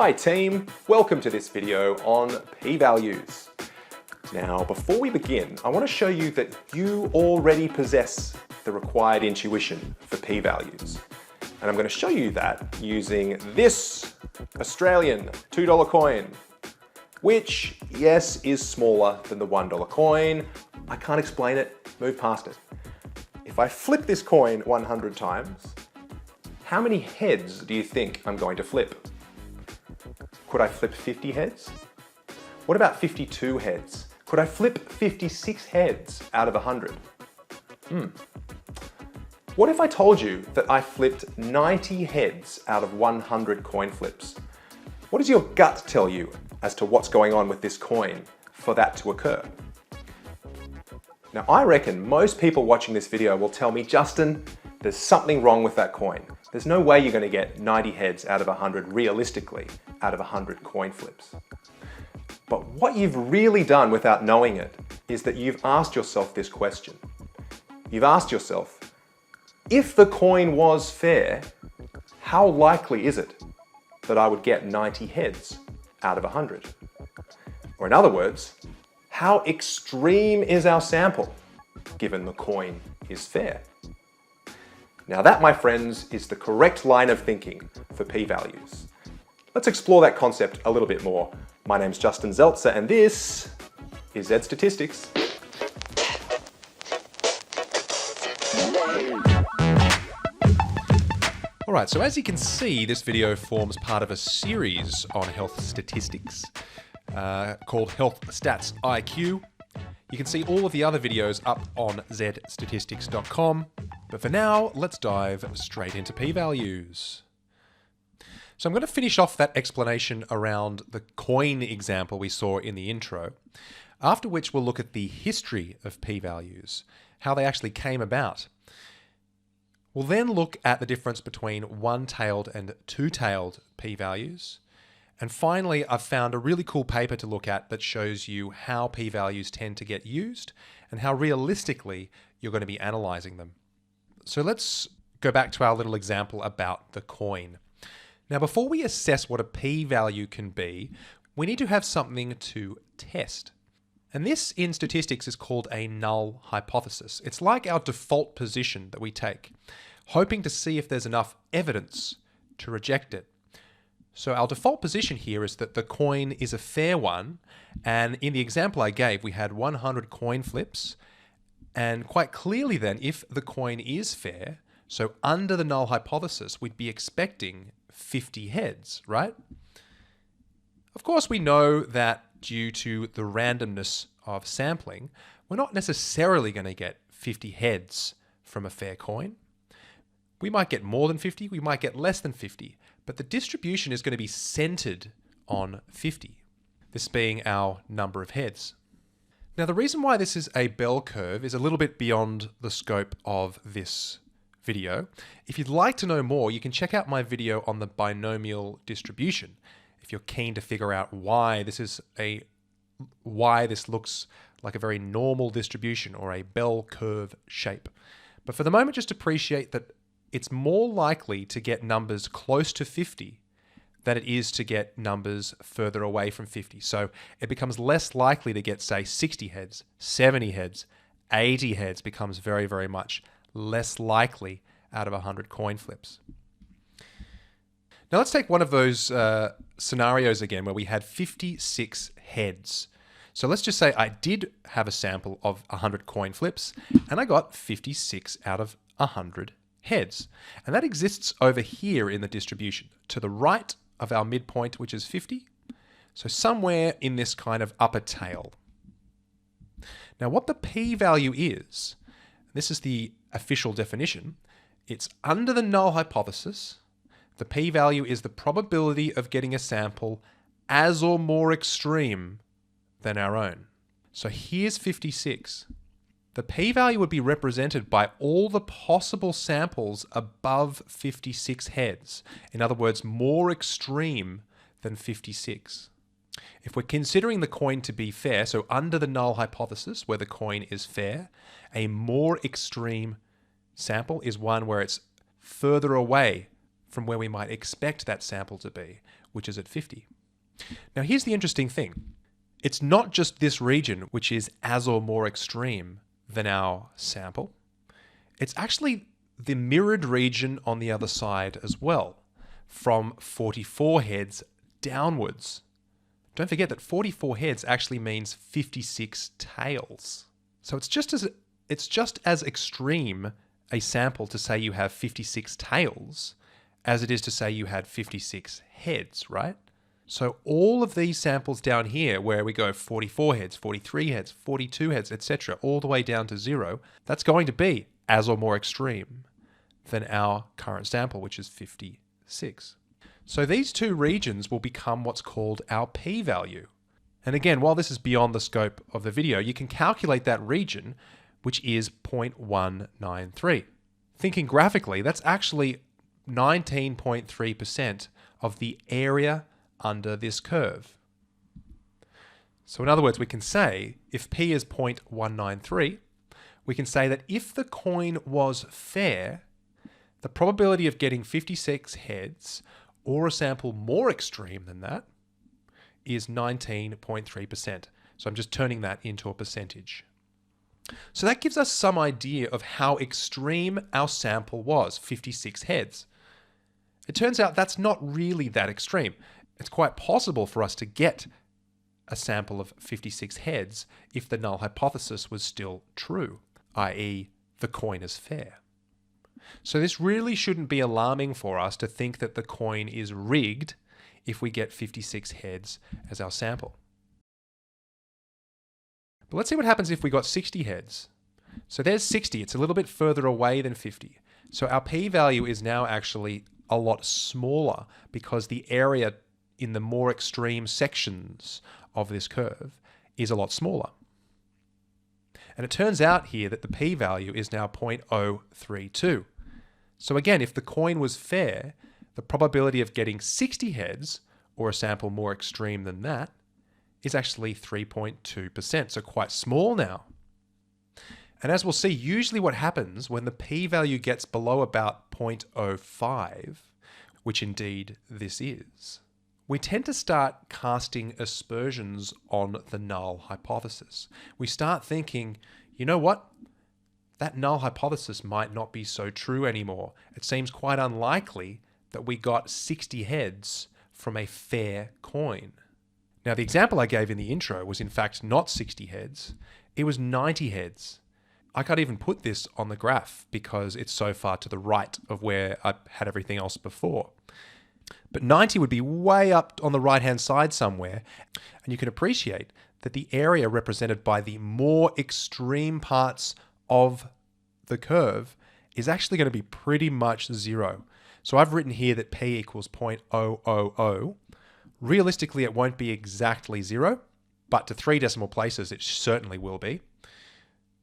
Hi team, welcome to this video on p-values. Now before we begin, I want to show you that you already possess the required intuition for p-values. And I'm going to show you that using this Australian $2 coin, which, yes, is smaller than the $1 coin. I can't explain it, move past it. If I flip this coin 100 times, how many heads do you think I'm going to flip? Could I flip 50 heads? What about 52 heads? Could I flip 56 heads out of 100? What if I told you that I flipped 90 heads out of 100 coin flips? What does your gut tell you as to what's going on with this coin for that to occur? Now, I reckon most people watching this video will tell me, Justin, there's something wrong with that coin. There's no way you're going to get 90 heads out of 100 realistically out of 100 coin flips. But what you've really done without knowing it is that you've asked yourself this question. You've asked yourself, if the coin was fair, how likely is it that I would get 90 heads out of 100? Or in other words, how extreme is our sample given the coin is fair? Now that, my friends, is the correct line of thinking for p-values. Let's explore that concept a little bit more. My name's Justin Zeltzer and this is zedstatistics. Alright, so as you can see, this video forms part of a series on health statistics called Health Stats IQ. You can see all of the other videos up on zedstatistics.com. But for now, let's dive straight into p-values. So I'm going to finish off that explanation around the coin example we saw in the intro, after which we'll look at the history of p-values, how they actually came about. We'll then look at the difference between one-tailed and two-tailed p-values. And finally, I've found a really cool paper to look at that shows you how p-values tend to get used and how realistically you're going to be analyzing them. So let's go back to our little example about the coin. Now, before we assess what a p-value can be, we need to have something to test. And this in statistics is called a null hypothesis. It's like our default position that we take, hoping to see if there's enough evidence to reject it. So our default position here is that the coin is a fair one. And in the example I gave, we had 100 coin flips. And quite clearly then, if the coin is fair, so under the null hypothesis, we'd be expecting 50 heads, right? Of course, we know that due to the randomness of sampling, we're not necessarily going to get 50 heads from a fair coin. We might get more than 50, we might get less than 50, but the distribution is going to be centered on 50, this being our number of heads. Now, the reason why this is a bell curve is a little bit beyond the scope of this video. If you'd like to know more, you can check out my video on the binomial distribution if you're keen to figure out why this looks like a very normal distribution or a bell curve shape. But for the moment, just appreciate that it's more likely to get numbers close to 50 than it is to get numbers further away from 50. So it becomes less likely to get, say, 60 heads, 70 heads, 80 heads becomes very, very much less likely out of 100 coin flips. Now let's take one of those scenarios again where we had 56 heads. So let's just say I did have a sample of 100 coin flips and I got 56 out of 100 heads. And that exists over here in the distribution to the right of our midpoint, which is 50. So somewhere in this kind of upper tail. Now what the p-value is, this is the official definition, it's under the null hypothesis. The p-value is the probability of getting a sample as or more extreme than our own. So here's 56. The p-value would be represented by all the possible samples above 56 heads. In other words, more extreme than 56. If we're considering the coin to be fair, so under the null hypothesis where the coin is fair, a more extreme sample is one where it's further away from where we might expect that sample to be, which is at 50. Now, here's the interesting thing. It's not just this region which is as or more extreme than our sample. It's actually the mirrored region on the other side as well, from 44 heads downwards. Don't forget that 44 heads actually means 56 tails. So it's just as extreme a sample to say you have 56 tails as it is to say you had 56 heads, right? So all of these samples down here where we go 44 heads, 43 heads, 42 heads, etc., all the way down to 0, that's going to be as or more extreme than our current sample, which is 56. So these two regions will become what's called our p-value. And again, while this is beyond the scope of the video, you can calculate that region, which is 0.193. Thinking graphically, that's actually 19.3% of the area under this curve. So in other words, we can say, if p is 0.193, we can say that if the coin was fair, the probability of getting 56 heads or a sample more extreme than that is 19.3%. So I'm just turning that into a percentage. So that gives us some idea of how extreme our sample was, 56 heads. It turns out that's not really that extreme. It's quite possible for us to get a sample of 56 heads if the null hypothesis was still true, i.e. the coin is fair. So this really shouldn't be alarming for us to think that the coin is rigged if we get 56 heads as our sample. But let's see what happens if we got 60 heads. So there's 60. It's a little bit further away than 50. So our p-value is now actually a lot smaller because the area in the more extreme sections of this curve is a lot smaller. And it turns out here that the p-value is now 0.032. So again, if the coin was fair, the probability of getting 60 heads, or a sample more extreme than that, is actually 3.2%, so quite small now. And as we'll see, usually what happens when the p-value gets below about 0.05, which indeed this is, we tend to start casting aspersions on the null hypothesis. We start thinking, you know what? That null hypothesis might not be so true anymore. It seems quite unlikely that we got 60 heads from a fair coin. Now, the example I gave in the intro was in fact not 60 heads. It was 90 heads. I can't even put this on the graph because it's so far to the right of where I had everything else before. But 90 would be way up on the right-hand side somewhere, and you can appreciate that the area represented by the more extreme parts of the curve is actually going to be pretty much 0. So I've written here that p equals 0.000. Realistically, it won't be exactly 0, but to 3 decimal places, it certainly will be.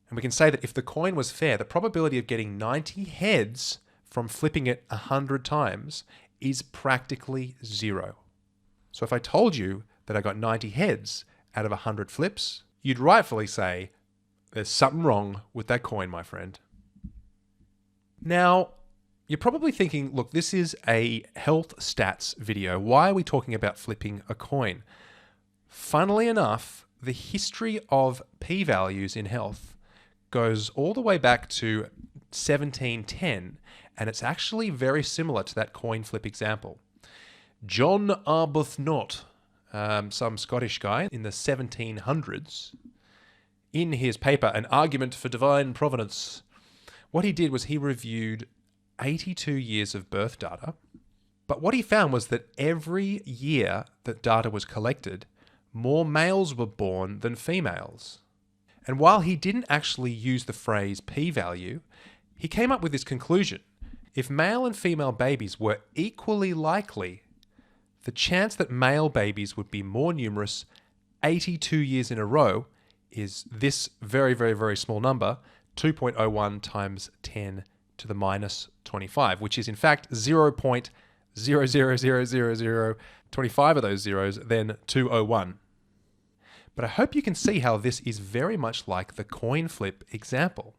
And we can say that if the coin was fair, the probability of getting 90 heads from flipping it 100 times is practically 0. So if I told you that I got 90 heads out of 100 flips, you'd rightfully say, there's something wrong with that coin, my friend. Now, you're probably thinking, look, this is a health stats video. Why are we talking about flipping a coin? Funnily enough, the history of p-values in health goes all the way back to 1710, and it's actually very similar to that coin flip example. John Arbuthnot, some Scottish guy in the 1700s, in his paper, An Argument for Divine Providence, what he did was he reviewed 82 years of birth data, but what he found was that every year that data was collected, more males were born than females. And while he didn't actually use the phrase p-value, he came up with this conclusion. If male and female babies were equally likely, the chance that male babies would be more numerous 82 years in a row is this very, very, very small number, 2.01 times 10 to the minus 25, which is in fact 0.0000025 of those zeros, then 201. But I hope you can see how this is very much like the coin flip example.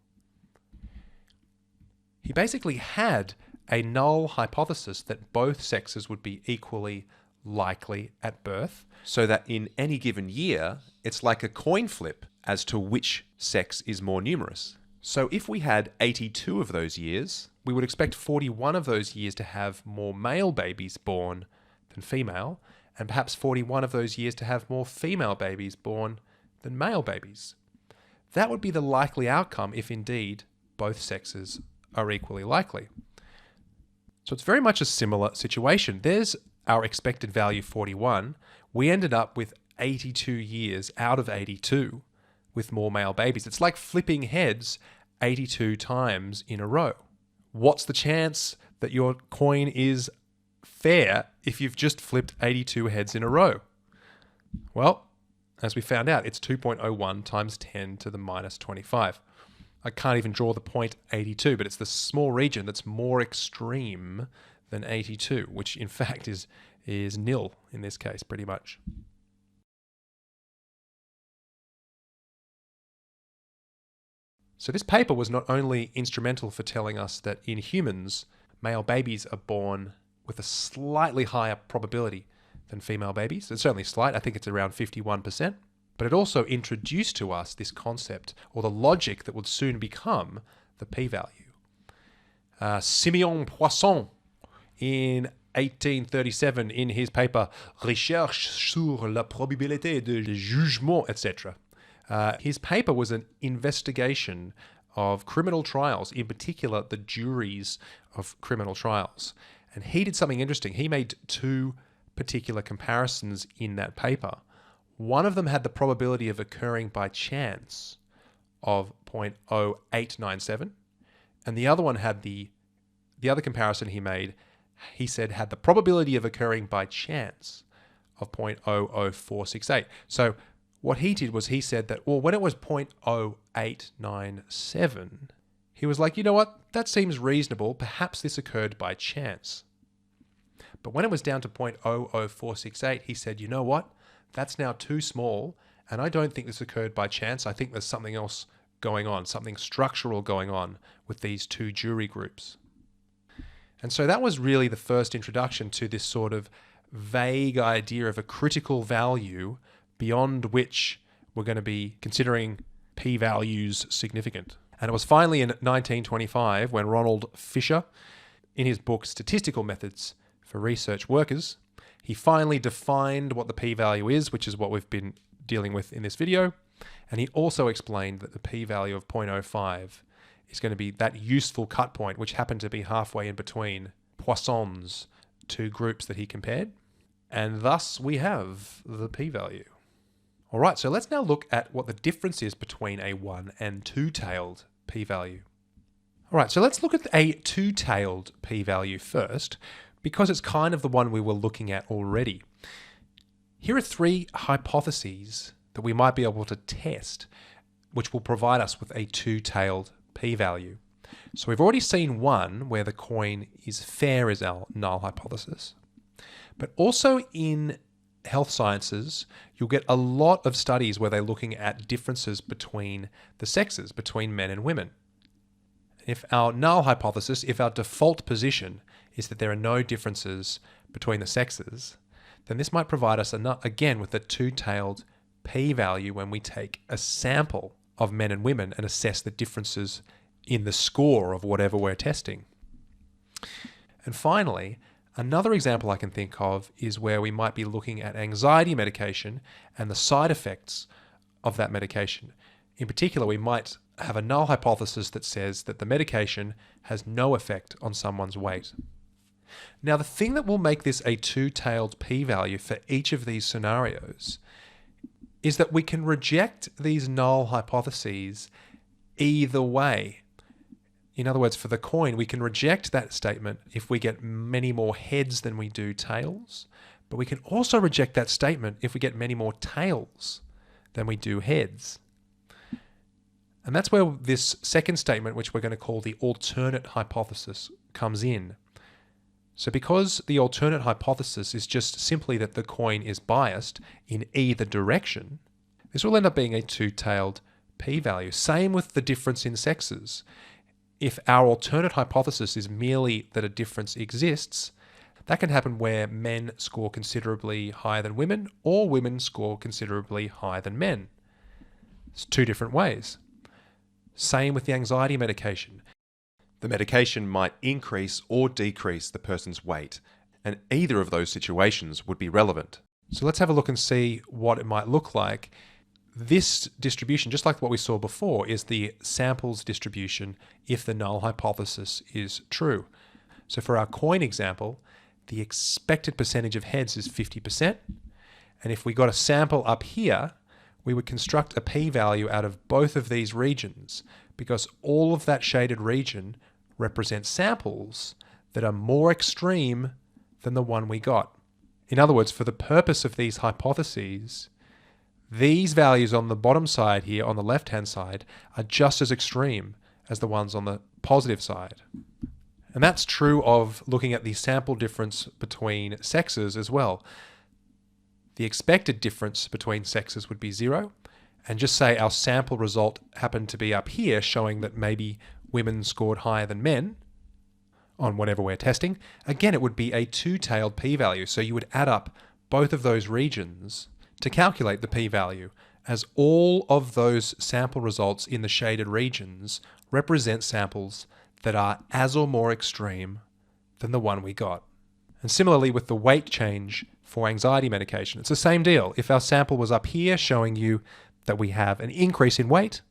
He basically had a null hypothesis that both sexes would be equally likely at birth, so that in any given year, it's like a coin flip as to which sex is more numerous. So if we had 82 of those years, we would expect 41 of those years to have more male babies born than female, and perhaps 41 of those years to have more female babies born than male babies. That would be the likely outcome if indeed both sexes are equally likely. So it's very much a similar situation. There's our expected value 41. We ended up with 82 years out of 82 with more male babies. It's like flipping heads 82 times in a row. What's the chance that your coin is fair if you've just flipped 82 heads in a row? Well, as we found out, it's 2.01 times 10 to the minus 25. I can't even draw the point 82, but it's the small region that's more extreme than 82, which in fact is nil in this case, pretty much. So this paper was not only instrumental for telling us that in humans, male babies are born with a slightly higher probability than female babies. It's certainly slight. I think it's around 51%. But it also introduced to us this concept, or the logic that would soon become the p-value. Simeon Poisson, in 1837, in his paper Recherche sur la probabilité de jugement, etc., his paper was an investigation of criminal trials, in particular the juries of criminal trials. And he did something interesting. He made two particular comparisons in that paper. One of them had the probability of occurring by chance of 0.0897, and the other one had the other comparison he made, he said, had the probability of occurring by chance of 0.00468. So what he did was he said that, well, when it was 0.0897, he was like, you know what, that seems reasonable. Perhaps this occurred by chance. But when it was down to 0.00468, he said, you know what, that's now too small, and I don't think this occurred by chance. I think there's something else going on, something structural going on with these two jury groups. And so that was really the first introduction to this sort of vague idea of a critical value beyond which we're going to be considering p-values significant. And it was finally in 1925 when Ronald Fisher, in his book Statistical Methods for Research Workers, he finally defined what the p-value is, which is what we've been dealing with in this video. And he also explained that the p-value of 0.05 is going to be that useful cut point, which happened to be halfway in between Poisson's two groups that he compared. And thus we have the p-value. All right, so let's now look at what the difference is between a one- and two-tailed p-value. All right, so let's look at a two-tailed p-value first, because it's kind of the one we were looking at already. Here are three hypotheses that we might be able to test, which will provide us with a two-tailed p-value. So we've already seen one where the coin is fair as our null hypothesis. But also in health sciences, you'll get a lot of studies where they're looking at differences between the sexes, between men and women. If our null hypothesis, if our default position is that there are no differences between the sexes, then this might provide us, again, with a two-tailed p-value when we take a sample of men and women and assess the differences in the score of whatever we're testing. And finally, another example I can think of is where we might be looking at anxiety medication and the side effects of that medication. In particular, we might have a null hypothesis that says that the medication has no effect on someone's weight. Now, the thing that will make this a two-tailed p-value for each of these scenarios is that we can reject these null hypotheses either way. In other words, for the coin, we can reject that statement if we get many more heads than we do tails, but we can also reject that statement if we get many more tails than we do heads. And that's where this second statement, which we're going to call the alternate hypothesis, comes in. So because the alternate hypothesis is just simply that the coin is biased in either direction, this will end up being a two-tailed p-value. Same with the difference in sexes. if our alternate hypothesis is merely that a difference exists, that can happen where men score considerably higher than women, or women score considerably higher than men. It's two different ways. Same with the anxiety medication. The medication might increase or decrease the person's weight, and either of those situations would be relevant. So let's have a look and see what it might look like. This distribution, just like what we saw before, is the samples distribution if the null hypothesis is true. So for our coin example, the expected percentage of heads is 50%. And if we got a sample up here, we would construct a p-value out of both of these regions, because all of that shaded region represents samples that are more extreme than the one we got. In other words, for the purpose of these hypotheses, these values on the bottom side here, on the left-hand side, are just as extreme as the ones on the positive side. And that's true of looking at the sample difference between sexes as well. The expected difference between sexes would be 0, and just say our sample result happened to be up here, showing that maybe women scored higher than men on whatever we're testing. Again, it would be a two-tailed p-value, so you would add up both of those regions to calculate the p-value, as all of those sample results in the shaded regions represent samples that are as or more extreme than the one we got. And similarly with the weight change for anxiety medication, it's the same deal. If our sample was up here showing you that we have an increase in weight,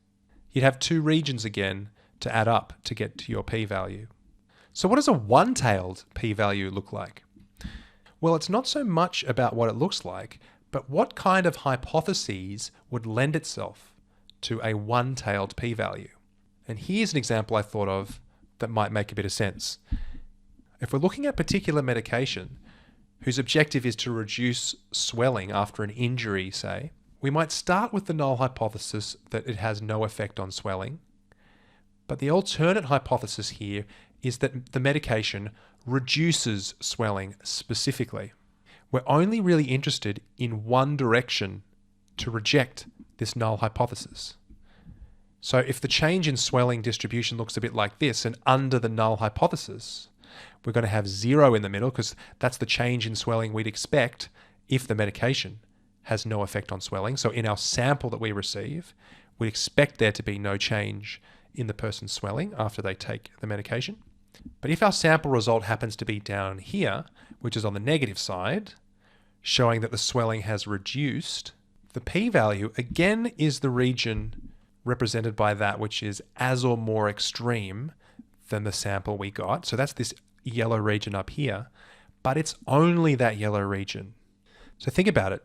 you'd have two regions again to add up to get to your p-value. So what does a one-tailed p-value look like? Well, it's not so much about what it looks like, but what kind of hypotheses would lend itself to a one-tailed p-value? And here's an example I thought of that might make a bit of sense. If we're looking at particular medication whose objective is to reduce swelling after an injury, say, we might start with the null hypothesis that it has no effect on swelling. But the alternate hypothesis here is that the medication reduces swelling specifically. We're only really interested in one direction to reject this null hypothesis. So if the change in swelling distribution looks a bit like this, and under the null hypothesis, we're going to have 0 in the middle, because that's the change in swelling we'd expect if the medication has no effect on swelling. So in our sample that we receive, we expect there to be no change in the person's swelling after they take the medication. But if our sample result happens to be down here, which is on the negative side, showing that the swelling has reduced, the p-value again is the region represented by that which is as or more extreme than the sample we got. So that's this yellow region up here, but it's only that yellow region. So think about it.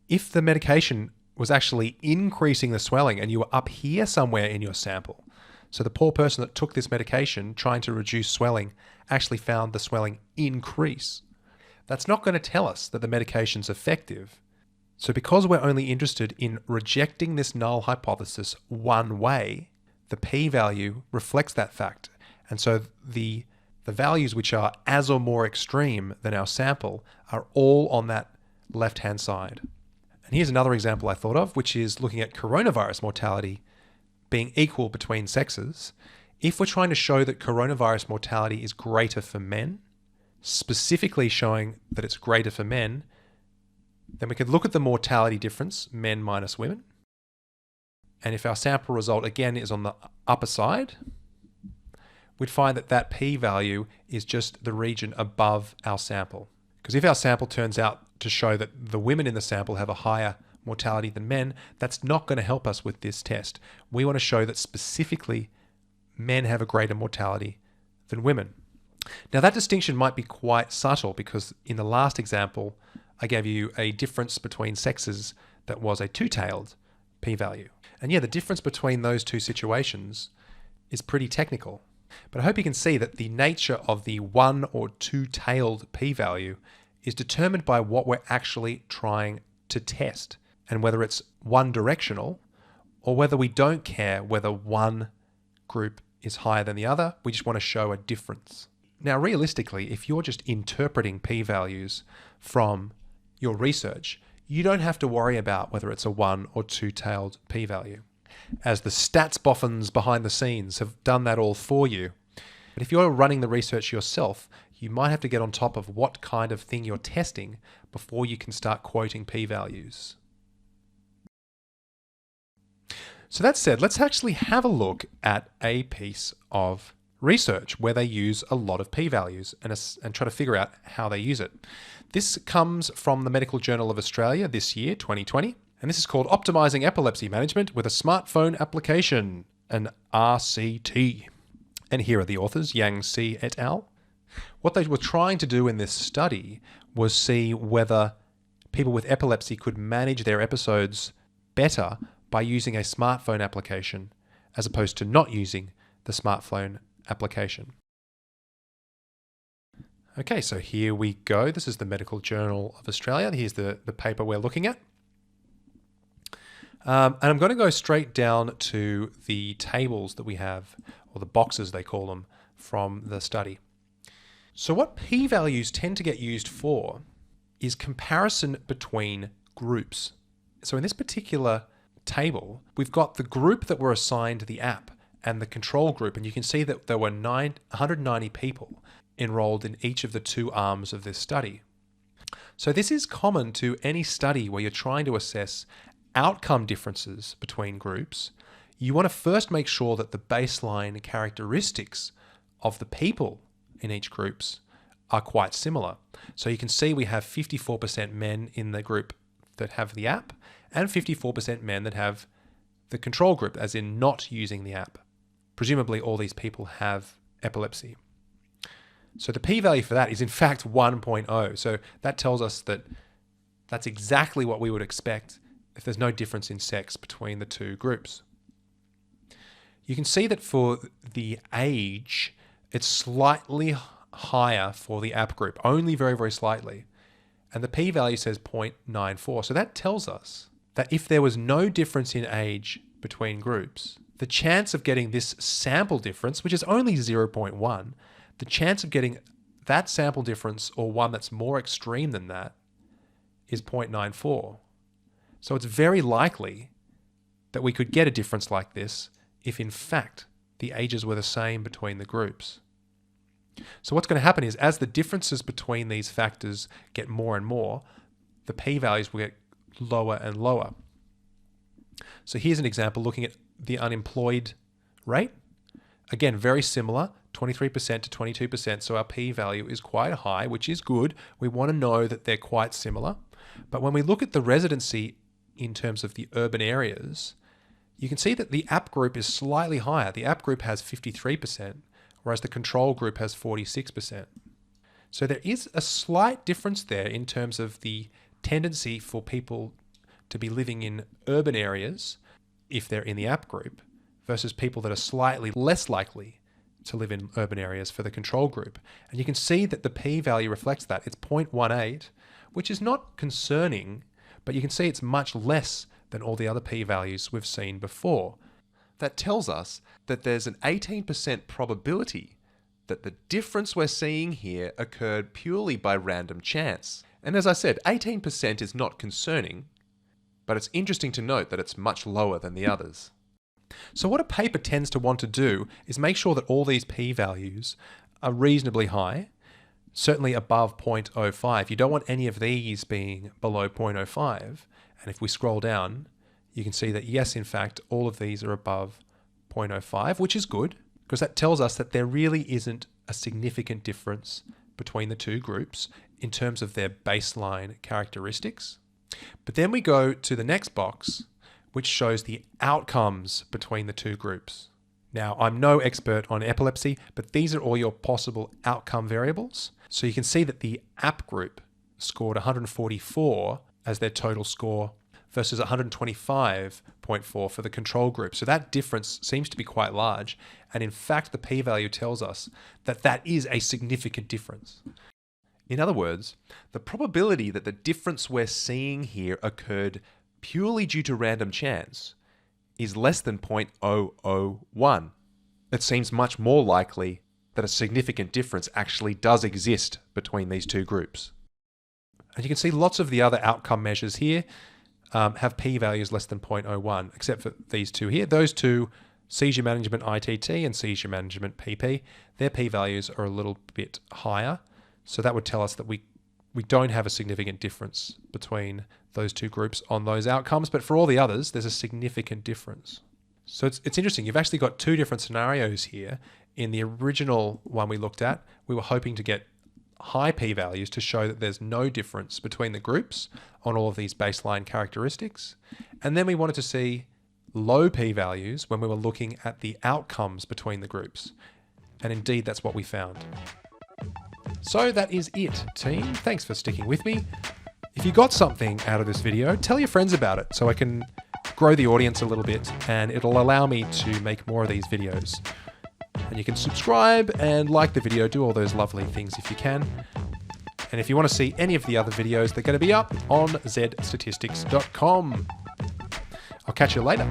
If the medication was actually increasing the swelling and you were up here somewhere in your sample, so the poor person that took this medication trying to reduce swelling actually found the swelling increase, that's not going to tell us that the medication's effective. So because we're only interested in rejecting this null hypothesis one way, the p-value reflects that fact. And so the values which are as or more extreme than our sample are all on that left-hand side. And here's another example I thought of, which is looking at coronavirus mortality being equal between sexes. If we're trying to show that coronavirus mortality is greater for men, specifically showing that it's greater for men, then we could look at the mortality difference, men minus women. And if our sample result again is on the upper side, we'd find that that p-value is just the region above our sample. Because if our sample turns out to show that the women in the sample have a higher mortality than men, that's not going to help us with this test. We want to show that specifically men have a greater mortality than women. Now that distinction might be quite subtle, because in the last example, I gave you a difference between sexes that was a two-tailed p-value. And yeah, the difference between those two situations is pretty technical. But I hope you can see that the nature of the one or two-tailed p-value is determined by what we're actually trying to test, and whether it's one directional or whether we don't care whether one group is higher than the other. We just want to show a difference. Now, realistically, if you're just interpreting p-values from your research, you don't have to worry about whether it's a one or two-tailed p-value. as the stats boffins behind the scenes have done that all for you. But if you're running the research yourself, you might have to get on top of what kind of thing you're testing before you can start quoting p-values. So that said, let's actually have a look at a piece of research where they use a lot of p-values and try to figure out how they use it. This comes from the Medical Journal of Australia this year, 2020, and this is called Optimising Epilepsy Management with a Smartphone Application, an RCT. And here are the authors, Yang C et al. What they were trying to do in this study was see whether people with epilepsy could manage their episodes better by using a smartphone application as opposed to not using the smartphone application. Okay, so here we go. This is the Medical Journal of Australia. Here's the paper we're looking at. And I'm going to go straight down to the tables that we have, or the boxes they call them, from the study. So what p-values tend to get used for is comparison between groups. So in this particular table, we've got the group that were assigned the app and the control group, and you can see that there were 190 people enrolled in each of the two arms of this study. So this is common to any study where you're trying to assess outcome differences between groups. You want to first make sure that the baseline characteristics of the people in each groups are quite similar. So you can see we have 54% men in the group that have the app and 54% men that have the control group, as in not using the app. Presumably all these people have epilepsy. So the p-value for that is in fact 1.0. So that tells us that that's exactly what we would expect if there's no difference in sex between the two groups. You can see that for the age, it's slightly higher for the app group, only very, very slightly. And the p-value says 0.94. So that tells us that if there was no difference in age between groups, the chance of getting this sample difference, which is only 0.1, the chance of getting that sample difference or one that's more extreme than that is 0.94. So it's very likely that we could get a difference like this if in fact the ages were the same between the groups. So what's going to happen is as the differences between these factors get more and more, the p-values will get lower and lower. So here's an example looking at the unemployed rate. Again, very similar, 23% to 22%. So our p-value is quite high, which is good. We want to know that they're quite similar. But when we look at the residency in terms of the urban areas, you can see that the app group is slightly higher. The app group has 53%, whereas the control group has 46%. So there is a slight difference there in terms of the tendency for people to be living in urban areas if they're in the app group versus people that are slightly less likely to live in urban areas for the control group. And you can see that the p-value reflects that. It's 0.18, which is not concerning, but you can see it's much less than all the other p-values we've seen before. That tells us that there's an 18% probability that the difference we're seeing here occurred purely by random chance. And as I said, 18% is not concerning, but it's interesting to note that it's much lower than the others. So what a paper tends to want to do is make sure that all these p-values are reasonably high, certainly above 0.05. You don't want any of these being below 0.05. And if we scroll down, you can see that yes, in fact, all of these are above 0.05, which is good because that tells us that there really isn't a significant difference between the two groups in terms of their baseline characteristics. But then we go to the next box, which shows the outcomes between the two groups. Now, I'm no expert on epilepsy, but these are all your possible outcome variables. So you can see that the app group scored 144 as their total score versus 125.4 for the control group. So that difference seems to be quite large. And in fact, the p-value tells us that that is a significant difference. In other words, the probability that the difference we're seeing here occurred purely due to random chance is less than 0.001. It seems much more likely that a significant difference actually does exist between these two groups. And you can see lots of the other outcome measures here. have p-values less than 0.01, except for these two here. Those two, seizure management ITT and seizure management PP, their p-values are a little bit higher. So that would tell us that we don't have a significant difference between those two groups on those outcomes. But for all the others, there's a significant difference. So it's interesting. You've actually got two different scenarios here. In the original one we looked at, we were hoping to get high p-values to show that there's no difference between the groups on all of these baseline characteristics. And then we wanted to see low p-values when we were looking at the outcomes between the groups. And indeed, that's what we found. So that is it, team. Thanks for sticking with me. If you got something out of this video, tell your friends about it so I can grow the audience a little bit, and it'll allow me to make more of these videos. And you can subscribe and like the video, do all those lovely things if you can. And if you want to see any of the other videos, they're going to be up on zedstatistics.com. I'll catch you later.